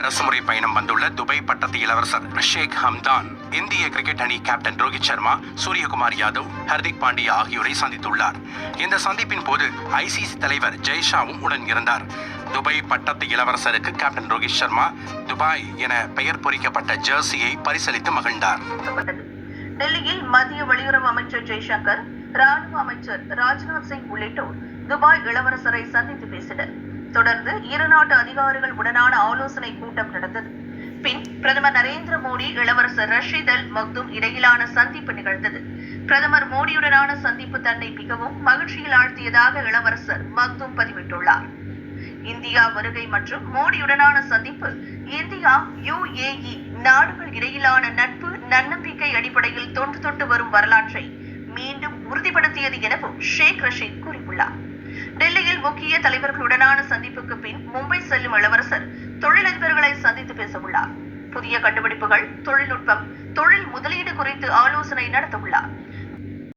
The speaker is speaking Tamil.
அரசுமுறை பயணம் வந்துள்ள துபாய் பட்டத்து இளவரசர் ஷேக் ஹம்தான் இந்திய கிரிக்கெட் அணி கேப்டன் ரோஹித் சர்மா, சூரியகுமார் யாதவ், ஹர்திக் பாண்டியா ஆகியோரை சந்தித்துள்ளார். இந்த சந்திப்பின் போது ஐசிசி தலைவர் ஜெய்ஷாவும் உடன் இருந்தார். துபாய் பட்டத்து இளவரசருக்கு கேப்டன் ரோஹித் சர்மா துபாய் என பெயர் பொறிக்கப்பட்ட ஜெர்சியை பரிசளித்து மகிழ்ந்தார். டெல்லியில் மத்திய வெளியுறவு அமைச்சர் ஜெய்சங்கர், ராணுவ அமைச்சர் ராஜ்நாத் சிங் உள்ளிட்டோர் துபாய் இளவரசரை சந்தித்து பேசினர். தொடர்ந்து இரு நாட்டு அதிகாரிகள் உடனான ஆலோசனை கூட்டம் நடந்தது. பின் பிரதமர் நரேந்திர மோடி, இளவரசர் ரஷீத் அல் மக்தும் இடையிலான சந்திப்பு நிகழ்ந்தது. பிரதமர் மோடியுடனான சந்திப்பு தன்னை மிகவும் மகிழ்ச்சியில் ஆழ்த்தியதாக இளவரசர் மக்தும் பதிவிட்டுள்ளார். இந்தியா வருகை மற்றும் மோடியுடனான சந்திப்பு இந்தியா UAE நாடுகள் இடையிலான நட்பு, நன்னம்பிக்கை அடிப்படையில் தொன்று தொட்டு வரும் வரலாற்றை மீண்டும் உறுதிப்படுத்தியது எனவும் ஷேக் ரஷீத் கூறியுள்ளார். டெல்லியில் முக்கிய தலைவர்களுடனான சந்திப்புக்கு பின் மும்பை செல்லும் இளவரசர் தொழிலதிபர்களை சந்தித்து பேச உள்ளார். புதிய கண்டுபிடிப்புகள், தொழில்நுட்பம், தொழில் முதலீடு குறித்து ஆலோசனை நடத்த உள்ளார்.